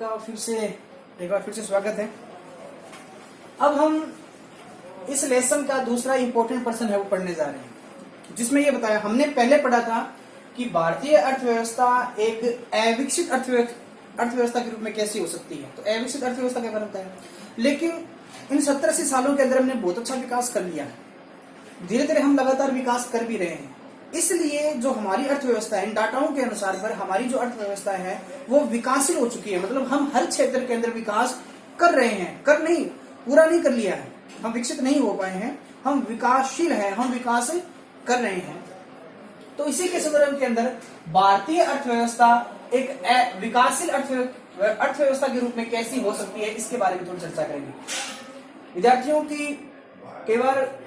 आपका फिर से एक बार फिर से स्वागत है। अब हम इस लेसन का दूसरा इंपॉर्टेंट पर्सन है वो पढ़ने जा रहे हैं, जिसमें ये बताया हमने पहले पढ़ा था कि भारतीय अर्थव्यवस्था एक अविकसित अर्थव्यवस्था के रूप में कैसी हो सकती है। तो अविकसित अर्थव्यवस्था क्या होता है, लेकिन इन 70-80 सालों के अंदर हमने बहुत अच्छा विकास कर लिया है। धीरे धीरे हम लगातार विकास कर भी रहे हैं। इसलिए जो हमारी अर्थव्यवस्था है, इन डाटाओं के अनुसार पर हमारी जो अर्थव्यवस्था है वो विकासशील हो चुकी है। मतलब हम हर क्षेत्र के अंदर विकास कर रहे हैं, पूरा नहीं कर लिया है, हम विकसित नहीं हो पाए हैं, हम विकासशील हैं, हम विकास कर रहे हैं। तो इसी के संदर्भ के अंदर भारतीय अर्थव्यवस्था एक विकासशील अर्थव्यवस्था के रूप में कैसी हो सकती है, इसके बारे में थोड़ी चर्चा करेंगे। विद्यार्थियों की कई बार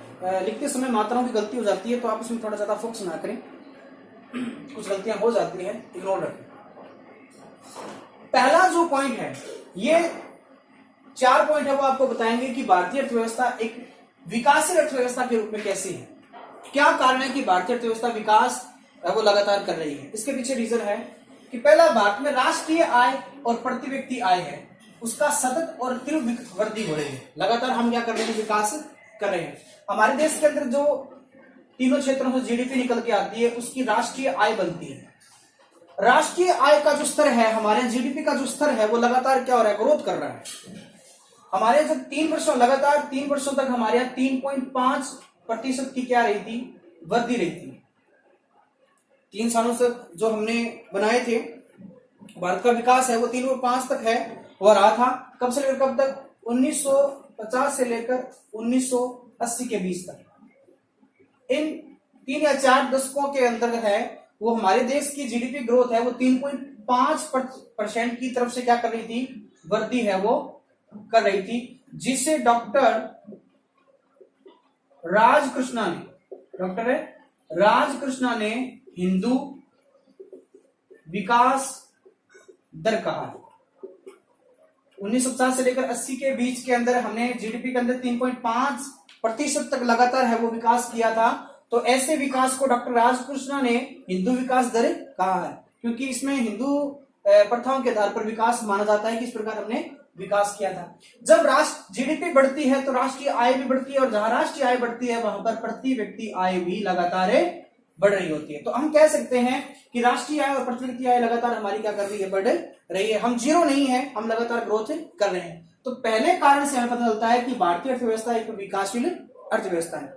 लिखते समय मात्राओं की गलती हो जाती है, तो आप उसमें थोड़ा ज्यादा फोकस ना करें, कुछ गलतियां हो जाती हैं, इग्नोर रखें। पहला जो पॉइंट है, ये 4 पॉइंट है वो आपको बताएंगे कि भारतीय अर्थव्यवस्था एक विकासशील अर्थव्यवस्था के रूप में कैसी है। क्या कारण है कि भारतीय अर्थव्यवस्था विकास वो लगातार कर रही है। इसके पीछे रीजन है कि पहला, भारत में राष्ट्रीय आय और प्रति व्यक्ति आय है उसका सतत और तीव्र वृद्धि हो रही है। लगातार हम क्या कर रहे हैं, विकास कर रहे हैं। हमारे देश के अंदर जो तीनों क्षेत्रों से जीडीपी निकल के आती है उसकी राष्ट्रीय आय बनती है। राष्ट्रीय आय का जो स्तर है, हमारे जीडीपी का जो स्तर है वो लगातार क्या हो रहा है, ग्रोथ कर रहा है। हमारे जब 3 वर्षों तक हमारे यहाँ 3.5% की क्या रही थी, वृद्धि रही थी। 3 सालों से जो हमने बनाए थे भारत का विकास है वो 3.5 तक है, हो रहा था। कब से लेकर कब तक, 1950 से लेकर 1980 के बीच तक। इन 3 या 4 दशकों के अंदर है वो हमारे देश की जीडीपी ग्रोथ है वो 3.5% की तरफ से क्या कर रही थी, वृद्धि है वो कर रही थी, जिसे डॉक्टर राजकृष्णा ने हिंदू विकास दर कहा। 1950 से लेकर 80 के बीच के अंदर हमने जीडीपी के अंदर 3.5% तक लगातार है वो विकास किया था। तो ऐसे विकास को डॉक्टर राजकृष्णा ने हिंदू विकास दर कहा है, क्योंकि इसमें हिंदू प्रथाओं के आधार पर विकास माना जाता है कि इस प्रकार हमने विकास किया था। जब जीडीपी बढ़ती है तो राष्ट्रीय आय भी बढ़ती है, और जहां राष्ट्रीय आय बढ़ती है वहां पर प्रति व्यक्ति आय भी लगातार बढ़ रही होती है। तो हम कह सकते हैं कि राष्ट्रीय आय और प्रति व्यक्ति आय लगातार हमारी क्या कर रही है, बढ़ रही है। हम जीरो नहीं है, हम लगातार ग्रोथ कर रहे हैं। तो पहले कारण से हमें पता चलता है कि भारतीय अर्थव्यवस्था एक विकासशील अर्थव्यवस्था है।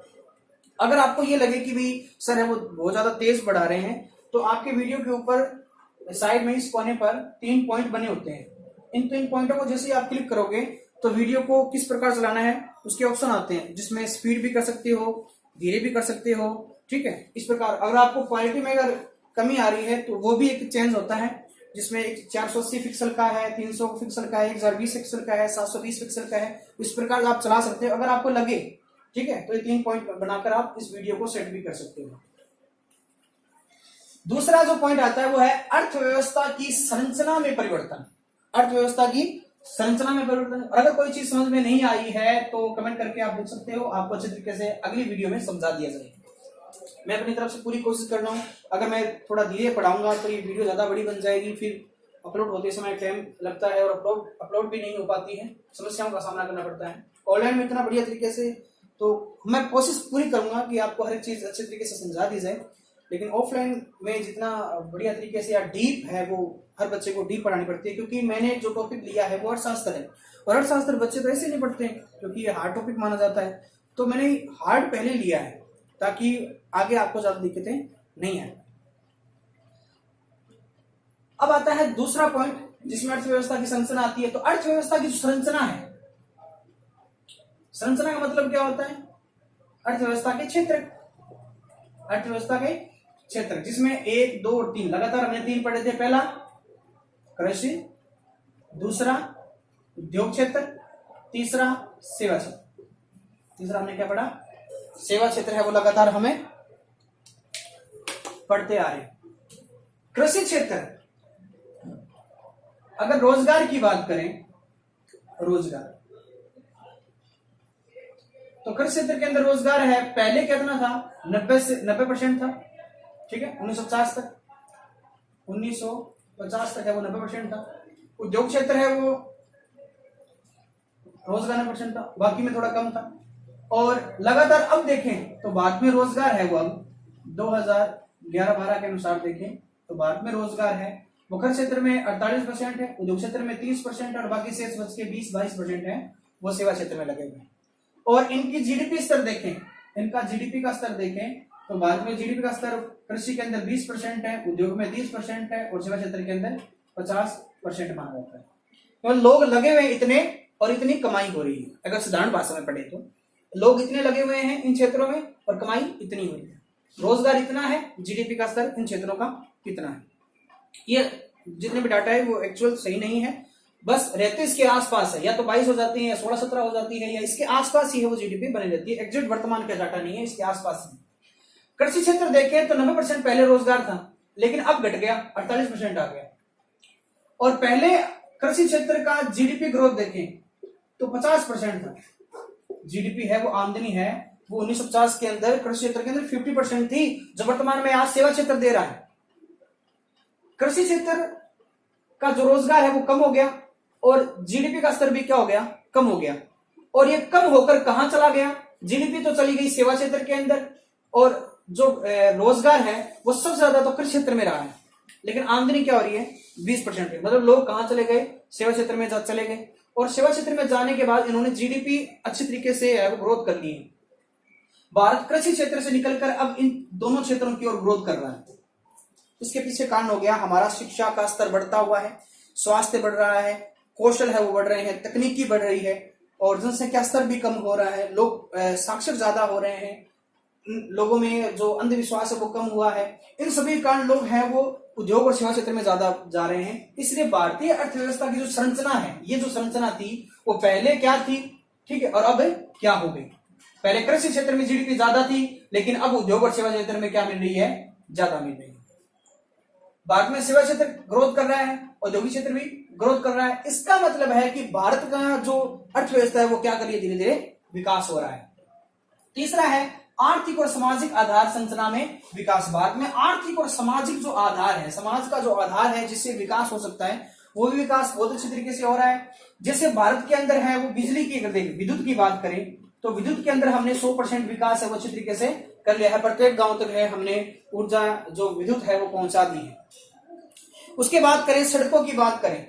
अगर आपको ये लगे कि भाई सर है वो बहुत ज्यादा तेज बढ़ा रहे हैं, तो आपके वीडियो के ऊपर साइड में इस कोने पर 3 पॉइंट बने होते हैं। इन 3 पॉइंटों को जैसे ही आप क्लिक करोगे तो वीडियो को किस प्रकार चलाना है उसके ऑप्शन आते हैं, जिसमें स्पीड भी कर सकते हो, धीरे भी कर सकते हो, ठीक है। इस प्रकार अगर आपको क्वालिटी में अगर कमी आ रही है तो वो भी एक चेंज होता है, जिसमें एक 480 पिक्सल का है, 300 पिक्सल का है, 1020 पिक्सल का है, 720 पिक्सल का है। इस प्रकार आप चला सकते हो अगर आपको लगे, ठीक है। तो ये 3 पॉइंट बनाकर आप इस वीडियो को सेट भी कर सकते हो। दूसरा जो पॉइंट आता है वो है अर्थव्यवस्था की संरचना में परिवर्तन। अर्थव्यवस्था की संरचना में परिवर्तन। और अगर कोई चीज समझ में नहीं आई है तो कमेंट करके आप पूछ सकते हो, आपको अच्छे तरीके से अगली वीडियो में समझा दिया जाएगा। मैं अपनी तरफ से पूरी कोशिश कर रहा हूं। अगर मैं थोड़ा धीरे पढ़ाऊंगा तो ये वीडियो ज्यादा बड़ी बन जाएगी, फिर अपलोड होते समय टाइम लगता है और अपलोड भी नहीं हो पाती है, समस्याओं का सामना करना पड़ता है ऑनलाइन में इतना बढ़िया तरीके से। तो मैं कोशिश पूरी करूंगा कि आपको हर एक चीज अच्छे तरीके से समझा दी जाए, लेकिन ऑफलाइन में जितना बढ़िया तरीके से या डीप है वो हर बच्चे को डीप पढ़ानी पड़ती है, क्योंकि मैंने जो टॉपिक लिया है वो अर्थशास्त्र है, और अर्थशास्त्र बच्चे तो ऐसे नहीं पढ़ते हैं क्योंकि ये हार्ड टॉपिक माना जाता है। तो मैंने हार्ड पहले लिया है ताकि आगे आपको ज्यादा दिक्कतें नहीं आए। अब आता है दूसरा पॉइंट जिसमें अर्थव्यवस्था की संरचना आती है। तो अर्थव्यवस्था की जो संरचना है, संरचना का मतलब क्या होता है, अर्थव्यवस्था के क्षेत्र, जिसमें 1, 2 और 3 लगातार हमने 3 पढ़े थे। पहला कृषि, दूसरा उद्योग क्षेत्र, तीसरा सेवा क्षेत्र। तीसरा हमने क्या पढ़ा, सेवा क्षेत्र है वो लगातार हमें पढ़ते आ रहे। कृषि क्षेत्र, अगर रोजगार की बात करें, रोजगार तो कृषि क्षेत्र के अंदर रोजगार है, पहले कितना था, 90% था, ठीक है। 1950 तक है वो 90% था। उद्योग क्षेत्र है वो रोजगार 90% था, बाकी में थोड़ा कम था। और लगातार अब देखें तो भारत में रोजगार है वो अब 2011-12 के अनुसार देखें तो भारत में रोजगार है वो खर्च क्षेत्र में 48% है, उद्योग क्षेत्र में 30% और बाकी शेष बच के 20-22% है वो सेवा क्षेत्र में लगे हुए हैं। और इनकी जीडीपी स्तर देखें, इनका जीडीपी का स्तर देखें तो भारत में जीडीपी का स्तर कृषि के अंदर 20% है, उद्योग में 30% है और सेवा क्षेत्र के अंदर 50% माना जाता है। तो लोग लगे हुए इतने और इतनी कमाई हो रही है। अगर साधारण भाषा में पढ़े तो लोग इतने लगे हुए हैं इन क्षेत्रों में और कमाई इतनी हुई है, रोजगार इतना है, जीडीपी का स्तर इन क्षेत्रों का कितना है। ये जितने भी डाटा है वो एक्चुअल सही नहीं है, बस रहते इसके आसपास है, या तो 22 हो जाती है या 16-17 हो जाती है या इसके आसपास ही है वो जीडीपी बनी रहती है। एग्जैक्ट वर्तमान का डाटा नहीं है, इसके आसपास ही। कृषि क्षेत्र देखें तो 90% पहले रोजगार था लेकिन अब घट गया, 48% आ गया। और पहले कृषि क्षेत्र का जीडीपी ग्रोथ देखें तो 50% था। जीडीपी है वो आमदनी है वो 1950 के अंदर कृषि क्षेत्र के अंदर 50% थी, जो वर्तमान में आज सेवा क्षेत्र दे रहा है। कृषि क्षेत्र का जो रोजगार है वो कम हो गया और जीडीपी का स्तर भी क्या हो गया, कम हो गया। और ये कम होकर कहां चला गया, जीडीपी तो चली गई सेवा क्षेत्र के अंदर और जो रोजगार है वो सबसे ज्यादा तो कृषि क्षेत्र में रहा है, लेकिन आमदनी क्या हो रही है 20%। मतलब लोग कहां चले गए, सेवा क्षेत्र में चले गए और सेवा क्षेत्र में जाने के बाद इन्होंने जीडीपी अच्छी तरीके से ग्रोथ कर ली है। भारत कृषि क्षेत्र से निकलकर अब इन दोनों क्षेत्रों की ओर ग्रोथ कर रहा है। इसके पीछे कारण हो गया हमारा शिक्षा का स्तर बढ़ता हुआ है, स्वास्थ्य बढ़ रहा है, कौशल है वो बढ़ रहे हैं, तकनीकी बढ़ रही है और जनसंख्या स्तर भी कम हो रहा है, लोग साक्षर ज्यादा हो रहे हैं, लोगों में जो अंधविश्वास है वो कम हुआ है। इन सभी कारण लोग हैं वो उद्योग और सेवा क्षेत्र में ज्यादा जा रहे हैं। इसलिए भारतीय अर्थव्यवस्था की जो संरचना है, ये जो संरचना थी वो पहले क्या थी, ठीक है, और अब क्या हो गई। पहले कृषि क्षेत्र में जीडीपी ज्यादा थी लेकिन अब उद्योग और सेवा क्षेत्र में क्या मिल रही है, ज्यादा मिल रही है। भारत में सेवा क्षेत्र ग्रोथ कर रहा है, औद्योगिक क्षेत्र भी ग्रोथ कर रहा है। इसका मतलब है कि भारत का जो अर्थव्यवस्था है वो क्या कर रही है, धीरे धीरे विकास हो रहा है। तीसरा है आर्थिक और सामाजिक आधार संरचना में विकास। भारत में आर्थिक और सामाजिक जो आधार है, समाज का जो आधार है जिससे विकास हो सकता है, वो भी विकास बहुत अच्छे तरीके से हो रहा है। जैसे भारत के अंदर है वो बिजली की, अगर देखें विद्युत की बात करें तो विद्युत के अंदर हमने 100% विकास है वो अच्छे तरीके से कर लिया है। प्रत्येक गांव तक है हमने ऊर्जा जो विद्युत है वो पहुंचा दी है। उसके बाद करें सड़कों की बात करें,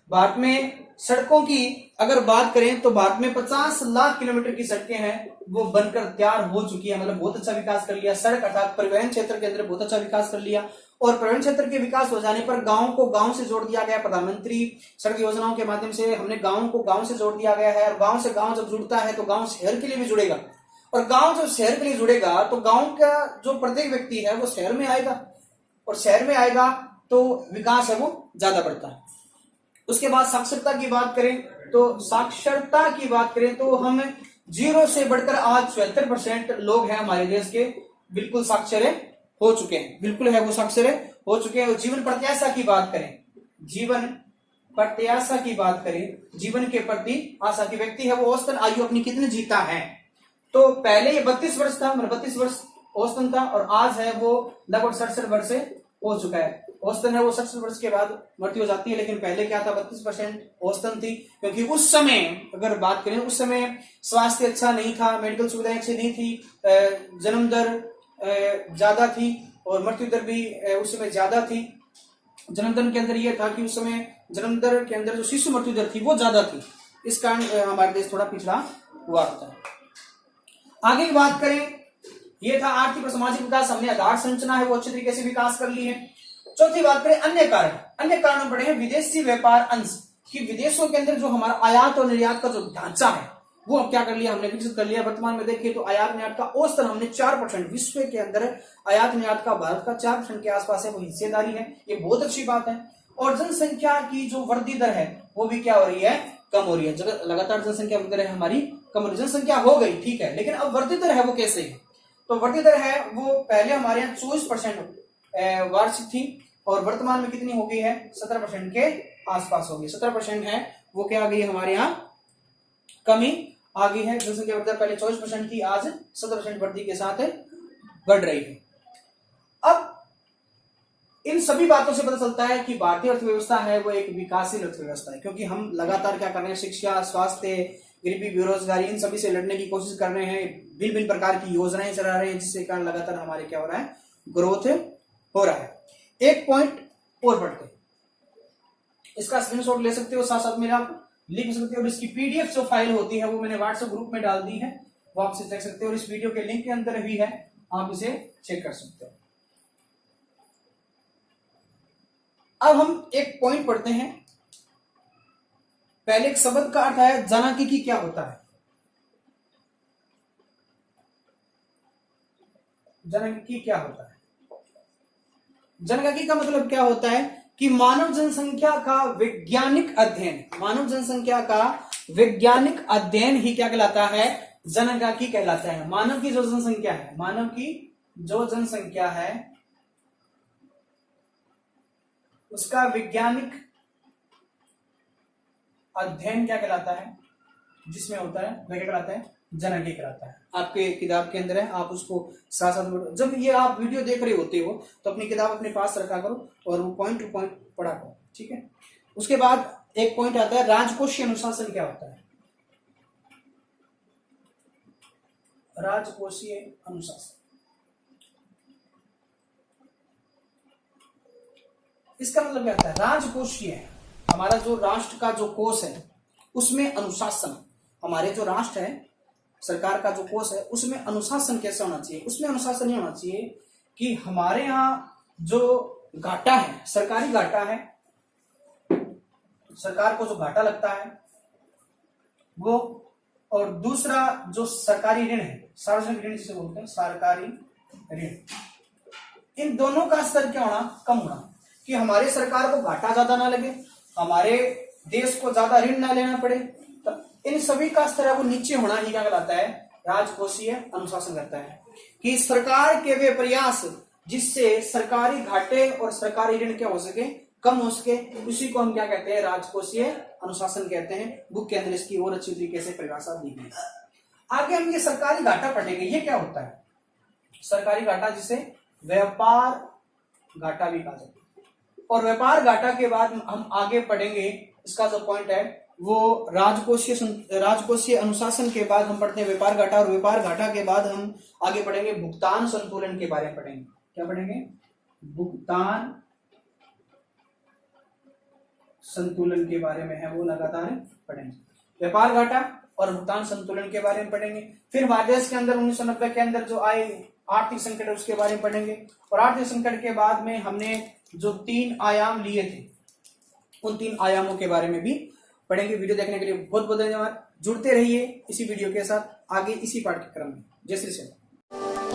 भारत में सड़कों की अगर बात करें तो भारत में 50 लाख किलोमीटर की सड़कें हैं वो बनकर तैयार हो चुकी है। मतलब बहुत अच्छा विकास कर लिया। सड़क अर्थात परिवहन क्षेत्र के अंदर बहुत अच्छा विकास कर लिया और परिवहन क्षेत्र के विकास हो जाने पर गांव को गांव से जोड़ दिया गया। प्रधानमंत्री सड़क योजनाओं के माध्यम से हमने गांव को गांव से जोड़ दिया गया है और गांव से गांव जब जुड़ता है तो गांव शहर के लिए भी जुड़ेगा और गांव जब शहर के लिए जुड़ेगा तो गांव का जो प्रत्येक व्यक्ति है वो शहर में आएगा और शहर में आएगा तो विकास है वो ज्यादा बढ़ता है। उसके बाद साक्षरता की बात करें तो हम 0 से बढ़कर आज 74% लोग हैं हमारे देश के बिल्कुल साक्षर हो चुके हैं, बिल्कुल है वो साक्षर हो चुके हैं। और जीवन प्रत्याशा की बात करें, जीवन के प्रति आशा की व्यक्ति है वो औसतन आयु अपनी कितनी जीता है, तो पहले ये 32 वर्ष था, 32 वर्ष औसतन था और आज है वो लगभग 67 वर्ष हो चुका है। औसतन है वो 67 वर्ष के बाद मृत्यु हो जाती है, लेकिन पहले क्या था 32% औसतन थी, क्योंकि उस समय अगर बात करें उस समय स्वास्थ्य अच्छा नहीं था, मेडिकल सुविधाएं अच्छी नहीं थी, जन्म दर ज्यादा थी और मृत्यु दर भी उस समय ज्यादा थी। जन्म दर के अंदर यह था कि उस समय जन्म दर के अंदर जो शिशु मृत्यु दर थी वो ज्यादा थी, इस कारण हमारा देश थोड़ा पिछड़ा हुआ था। आगे की बात करें, यह था आर्थिक और सामाजिक विकास, हमने आधार संरचना है वो अच्छे तरीके से विकास कर ली है। चौथी बात करें अन्य कारण पढ़े हैं विदेशी व्यापार अंश, कि विदेशों के अंदर जो हमारा आयात और निर्यात का जो ढांचा है वो अब क्या कर लिया, हमने विकसित कर लिया। वर्तमान में देखिए तो आयात निर्यात का औसतन हमने 4%, विश्व के अंदर आयात निर्यात का भारत का 4% के आसपास है वो हिस्सेदारी है, ये बहुत अच्छी बात है। और जनसंख्या की जो वृद्धि दर है वो भी क्या हो रही है, कम हो रही है। लगातार जनसंख्या वृद्धि दर है हमारी कम हो रही है। जनसंख्या हो गई ठीक है, लेकिन अब वृद्धि दर है वो कैसे है, तो वृद्धि दर है वो पहले हमारे यहाँ 24% वार्षिक थी और वर्तमान में कितनी हो गई है, 17% के आसपास हो गई। 17% है वो क्या आ गई हमारे यहाँ, कमी आ गई है। जनसंख्या वृद्धि पहले 24% थी, आज 17% वृद्धि के साथ बढ़ रही है। अब इन सभी बातों से पता चलता है कि भारतीय अर्थव्यवस्था है वो एक विकासशील अर्थव्यवस्था है, क्योंकि हम लगातार क्या कर रहे हैं, शिक्षा, स्वास्थ्य, गरीबी, बेरोजगारी, इन सभी से लड़ने की कोशिश कर रहे हैं, भिन्न भिन्न प्रकार की योजनाएं चला रहे हैं, जिससे कारण लगातार हमारे क्या हो रहा है, ग्रोथ हो रहा है। एक पॉइंट और पढ़ते हैं, इसका स्क्रीनशॉट ले सकते हो, साथ साथ में आप लिख सकते हो, और इसकी पीडीएफ जो फाइल होती है वो मैंने व्हाट्सएप ग्रुप में डाल दी है, वो आप देख सकते हो, और इस वीडियो के लिंक के अंदर भी है, आप इसे चेक कर सकते हो। अब हम एक पॉइंट पढ़ते हैं। पहले एक शब्द का अर्थ है जनांगीकी क्या होता है। जनांगीकी क्या होता है? जनगणना का मतलब क्या होता है कि मानव जनसंख्या का वैज्ञानिक अध्ययन, मानव जनसंख्या का वैज्ञानिक अध्ययन ही क्या कहलाता है, जनगणना कहलाता है। मानव की जो जनसंख्या है, मानव की जो जनसंख्या है उसका वैज्ञानिक अध्ययन क्या कहलाता है, जिसमें होता है वह क्या कहलाता है, जनगणना कहलाता है। आपके किताब के अंदर है, आप उसको साथ साथ जब ये आप वीडियो देख रहे होते हो तो अपनी किताब अपने पास रखा करो और वो पॉइंट टू पॉइंट पढ़ा करो, ठीक है। उसके बाद एक पॉइंट आता है राजकोषीय अनुशासन क्या होता है। राजकोषीय अनुशासन, इसका मतलब क्या होता है, राजकोषीय, हमारा जो राष्ट्र का जो कोष है उसमें अनुशासन, हमारे जो राष्ट्र है, सरकार का जो कोष है उसमें अनुशासन कैसे होना चाहिए। उसमें अनुशासन ये होना चाहिए कि हमारे यहाँ जो घाटा है, सरकारी घाटा है, सरकार को जो घाटा लगता है वो, और दूसरा जो सरकारी ऋण है, सार्वजनिक ऋण जिसे बोलते हैं, सरकारी ऋण, इन दोनों का स्तर क्या होना, कम होना, कि हमारे सरकार को घाटा ज्यादा ना लगे, हमारे देश को ज्यादा ऋण ना लेना पड़े, तो इन सभी का स्तर है वो नीचे होना ही क्या कहलाता है, राजकोषीय अनुशासन करता है। कि सरकार के वे प्रयास जिससे सरकारी घाटे और सरकारी ऋण क्या हो सके, कम हो सके, उसी को हम क्या कहते हैं, राजकोषीय अनुशासन कहते हैं। बुक के अंदर इसकी और अच्छी तरीके से परिभाषा दी गई है। आगे हम ये सरकारी घाटा पढ़ेंगे, ये क्या होता है सरकारी घाटा, जिसे व्यापार घाटा भी कहा जाता है। और व्यापार घाटा के बाद हम आगे पढ़ेंगे, इसका जो पॉइंट है वो राजकोषीय अनुशासन के बाद हम पढ़ते हैं व्यापार घाटा, और व्यापार घाटा के बाद हम आगे पढ़ेंगे भुगतान संतुलन के बारे में पढ़ेंगे। क्या पढ़ेंगे, भुगतान संतुलन के बारे में है वो लगातार पढ़ेंगे। व्यापार घाटा और भुगतान संतुलन के बारे में पढ़ेंगे। फिर हमारे देश के अंदर 1990 के अंदर जो आए आर्थिक संकट है उसके बारे में पढ़ेंगे। और आर्थिक संकट के बाद में हमने जो 3 आयाम लिए थे उन 3 आयामों के बारे में भी पढ़ेंगे। वीडियो देखने के लिए बहुत बहुत धन्यवाद। जुड़ते रहिए इसी वीडियो के साथ आगे इसी पाठ्यक्रम में। जय श्री कृष्ण।